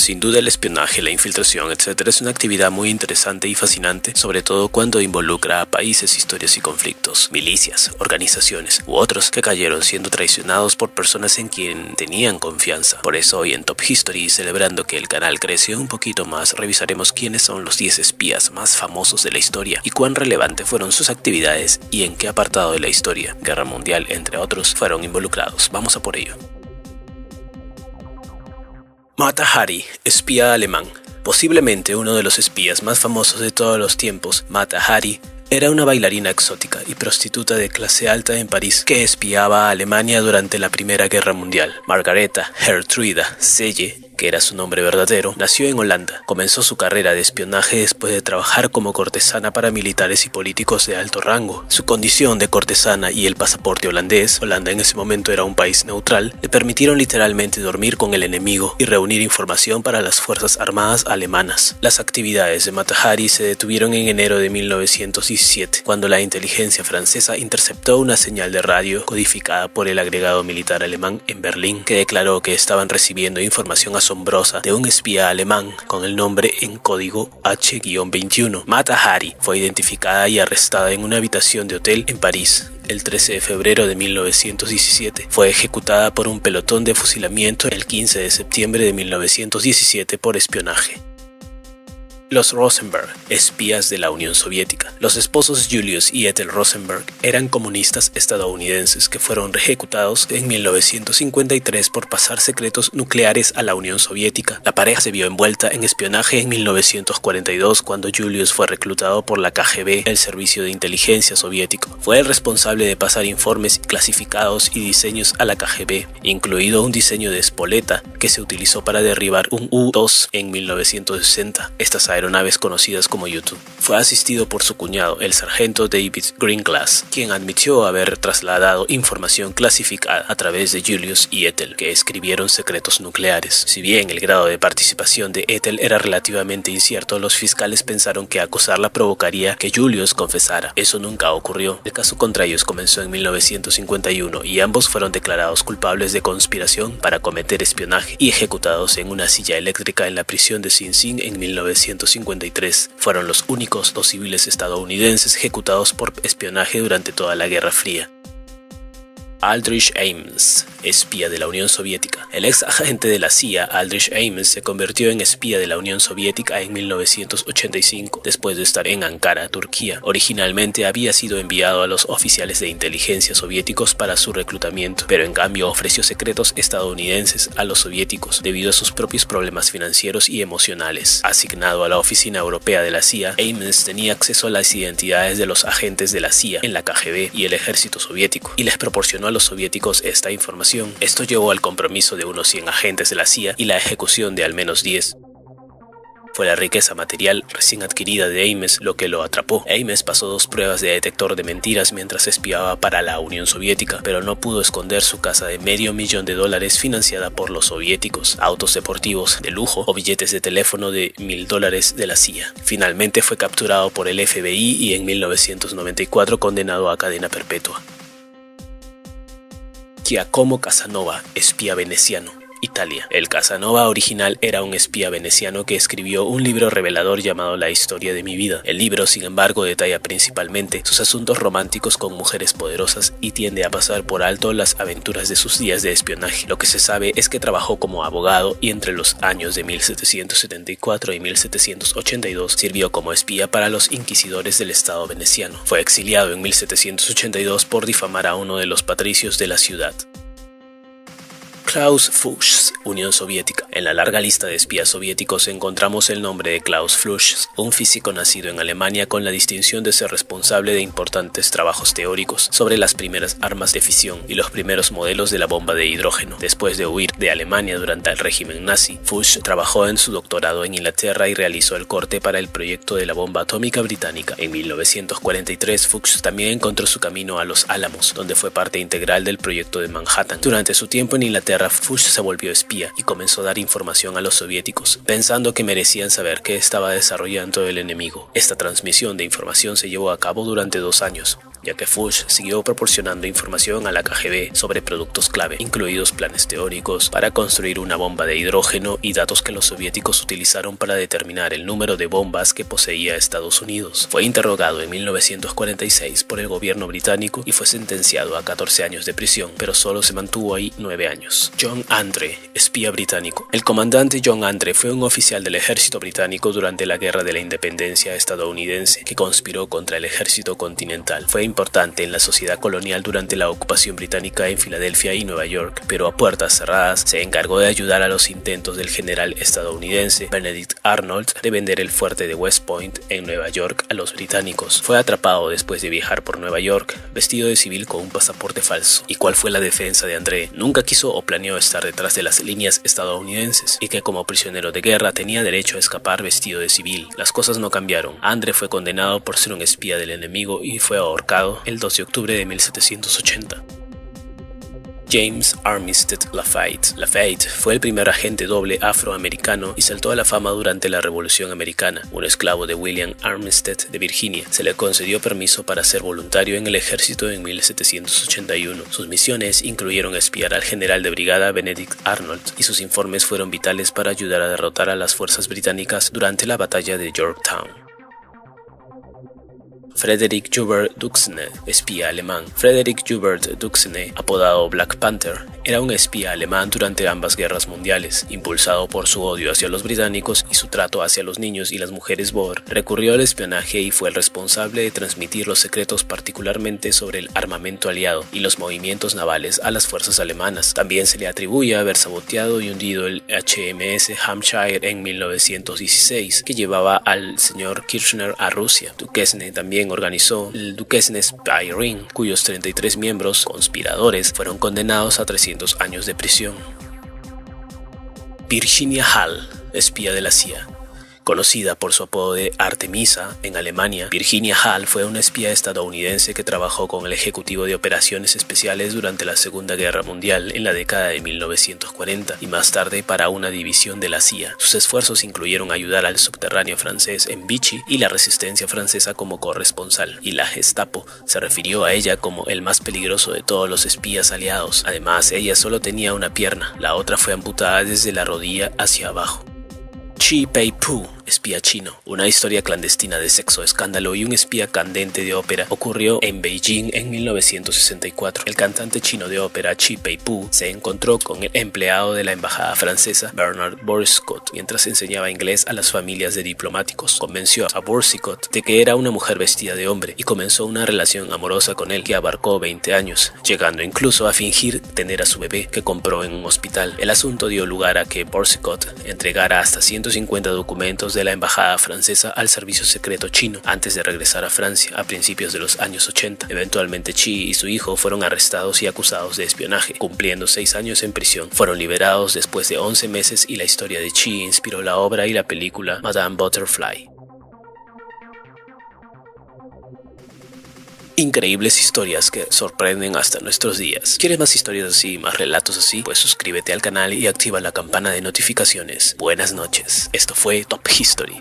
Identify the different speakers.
Speaker 1: Sin duda el espionaje, la infiltración, etc. es una actividad muy interesante y fascinante, sobre todo cuando involucra a países, historias y conflictos, milicias, organizaciones u otros que cayeron siendo traicionados por personas en quien tenían confianza. Por eso hoy en Top History, celebrando que el canal creció un poquito más, revisaremos quiénes son los 10 espías más famosos de la historia y cuán relevantes fueron sus actividades y en qué apartado de la historia, guerra mundial entre otros, fueron involucrados. Vamos a por ello. Mata Hari, espía alemán. Posiblemente uno de los espías más famosos de todos los tiempos, Mata Hari era una bailarina exótica y prostituta de clase alta en París que espiaba a Alemania durante la Primera Guerra Mundial. Margaretha Gertruida Selle, que era su nombre verdadero, nació en Holanda. Comenzó su carrera de espionaje después de trabajar como cortesana para militares y políticos de alto rango. Su condición de cortesana y el pasaporte holandés, Holanda en ese momento era un país neutral, le permitieron literalmente dormir con el enemigo y reunir información para las fuerzas armadas alemanas. Las actividades de Mata Hari se detuvieron en enero de 1917, cuando la inteligencia francesa interceptó una señal de radio codificada por el agregado militar alemán en Berlín, que declaró que estaban recibiendo información asombrosa de un espía alemán con el nombre en código H-21. Mata Hari fue identificada y arrestada en una habitación de hotel en París el 13 de febrero de 1917. Fue ejecutada por un pelotón de fusilamiento el 15 de septiembre de 1917 por espionaje. Los Rosenberg, espías de la Unión Soviética. Los esposos Julius y Ethel Rosenberg eran comunistas estadounidenses que fueron ejecutados en 1953 por pasar secretos nucleares a la Unión Soviética. La pareja se vio envuelta en espionaje en 1942 cuando Julius fue reclutado por la KGB, el servicio de inteligencia soviético. Fue el responsable de pasar informes clasificados y diseños a la KGB, incluido un diseño de espoleta que se utilizó para derribar un U-2 en 1960. Estas aeronaves conocidas como U-2. Fue asistido por su cuñado, el sargento David Greenglass, quien admitió haber trasladado información clasificada a través de Julius y Ethel, que escribieron secretos nucleares. Si bien el grado de participación de Ethel era relativamente incierto, los fiscales pensaron que acusarla provocaría que Julius confesara. Eso nunca ocurrió. El caso contra ellos comenzó en 1951 y ambos fueron declarados culpables de conspiración para cometer espionaje y ejecutados en una silla eléctrica en la prisión de Sing Sing en 1953. Fueron los únicos dos civiles estadounidenses ejecutados por espionaje durante toda la Guerra Fría. Aldrich Ames, espía de la Unión Soviética. El ex agente de la CIA, Aldrich Ames, se convirtió en espía de la Unión Soviética en 1985, después de estar en Ankara, Turquía. Originalmente había sido enviado a los oficiales de inteligencia soviéticos para su reclutamiento, pero en cambio ofreció secretos estadounidenses a los soviéticos debido a sus propios problemas financieros y emocionales. Asignado a la oficina europea de la CIA, Ames tenía acceso a las identidades de los agentes de la CIA en la KGB y el ejército soviético, y les proporcionó a los soviéticos esta información. Esto llevó al compromiso de unos 100 agentes de la CIA y la ejecución de al menos 10. Fue la riqueza material recién adquirida de Ames lo que lo atrapó. Ames pasó 2 pruebas de detector de mentiras mientras espiaba para la Unión Soviética, pero no pudo esconder su casa de $500,000 financiada por los soviéticos, autos deportivos de lujo o billetes de teléfono de $1,000 de la CIA. Finalmente fue capturado por el FBI y en 1994 condenado a cadena perpetua. Giacomo Casanova, espía veneciano. Italia. El Casanova original era un espía veneciano que escribió un libro revelador llamado La historia de mi vida. El libro, sin embargo, detalla principalmente sus asuntos románticos con mujeres poderosas y tiende a pasar por alto las aventuras de sus días de espionaje. Lo que se sabe es que trabajó como abogado y entre los años de 1774 y 1782 sirvió como espía para los inquisidores del Estado veneciano. Fue exiliado en 1782 por difamar a uno de los patricios de la ciudad. Klaus Fuchs, Unión Soviética. En la larga lista de espías soviéticos encontramos el nombre de Klaus Fuchs, un físico nacido en Alemania con la distinción de ser responsable de importantes trabajos teóricos sobre las primeras armas de fisión y los primeros modelos de la bomba de hidrógeno. Después de huir de Alemania durante el régimen nazi, Fuchs trabajó en su doctorado en Inglaterra y realizó el corte para el proyecto de la bomba atómica británica. En 1943, Fuchs también encontró su camino a Los Álamos, donde fue parte integral del proyecto de Manhattan. Durante su tiempo en Inglaterra, Fuchs se volvió espía y comenzó a dar información a los soviéticos, pensando que merecían saber qué estaba desarrollando el enemigo. Esta transmisión de información se llevó a cabo durante 2 años. ya que Fuchs siguió proporcionando información a la KGB sobre productos clave, incluidos planes teóricos para construir una bomba de hidrógeno y datos que los soviéticos utilizaron para determinar el número de bombas que poseía Estados Unidos. Fue interrogado en 1946 por el gobierno británico y fue sentenciado a 14 años de prisión, pero solo se mantuvo ahí 9 años. John Andre, espía británico. El comandante John Andre fue un oficial del ejército británico durante la Guerra de la Independencia estadounidense que conspiró contra el ejército continental. Fue importante en la sociedad colonial durante la ocupación británica en Filadelfia y Nueva York, pero a puertas cerradas se encargó de ayudar a los intentos del general estadounidense Benedict Arnold de vender el fuerte de West Point en Nueva York a los británicos. Fue atrapado después de viajar por Nueva York vestido de civil con un pasaporte falso. ¿Y cuál fue la defensa de André? Nunca quiso o planeó estar detrás de las líneas estadounidenses y que como prisionero de guerra tenía derecho a escapar vestido de civil. Las cosas no cambiaron. André fue condenado por ser un espía del enemigo y fue ahorcado el 2 de octubre de 1780. James Armistead Lafayette. Lafayette fue el primer agente doble afroamericano y saltó a la fama durante la Revolución Americana. Un esclavo de William Armistead de Virginia, se le concedió permiso para ser voluntario en el ejército en 1781. Sus misiones incluyeron espiar al general de brigada Benedict Arnold y sus informes fueron vitales para ayudar a derrotar a las fuerzas británicas durante la batalla de Yorktown. Frederick Hubert Duquesne, espía alemán. Frederick Hubert Duquesne, apodado Black Panther, era un espía alemán durante ambas guerras mundiales. Impulsado por su odio hacia los británicos y su trato hacia los niños y las mujeres Boer, recurrió al espionaje y fue el responsable de transmitir los secretos particularmente sobre el armamento aliado y los movimientos navales a las fuerzas alemanas. También se le atribuye haber saboteado y hundido el HMS Hampshire en 1916, que llevaba al señor Kirchner a Rusia. Duquesne también organizó el Duquesne Spy Ring, cuyos 33 miembros conspiradores fueron condenados a 300 años de prisión. Virginia Hall, espía de la CIA. Conocida por su apodo de Artemisa en Alemania, Virginia Hall fue una espía estadounidense que trabajó con el Ejecutivo de Operaciones Especiales durante la Segunda Guerra Mundial en la década de 1940 y más tarde para una división de la CIA. Sus esfuerzos incluyeron ayudar al subterráneo francés en Vichy y la resistencia francesa como corresponsal, y la Gestapo se refirió a ella como el más peligroso de todos los espías aliados. Además, ella solo tenía una pierna, la otra fue amputada desde la rodilla hacia abajo. Chi Pei-pu, espía chino. Una historia clandestina de sexo, escándalo y un espía candente de ópera ocurrió en Beijing en 1964. El cantante chino de ópera Chi Pei-pu se encontró con el empleado de la embajada francesa Bernard Boursicotte mientras enseñaba inglés a las familias de diplomáticos. Convenció a Boursicotte de que era una mujer vestida de hombre y comenzó una relación amorosa con él que abarcó 20 años, llegando incluso a fingir tener a su bebé que compró en un hospital. El asunto dio lugar a que Boursicotte entregara hasta 150 documentos de la embajada francesa al servicio secreto chino antes de regresar a Francia a principios de los años 80. Eventualmente Chi y su hijo fueron arrestados y acusados de espionaje, cumpliendo 6 años en prisión. Fueron liberados después de 11 meses y la historia de Chi inspiró la obra y la película Madame Butterfly. Increíbles historias que sorprenden hasta nuestros días. ¿Quieres más historias así, más relatos así? Pues suscríbete al canal y activa la campana de notificaciones. Buenas noches. Esto fue Top History.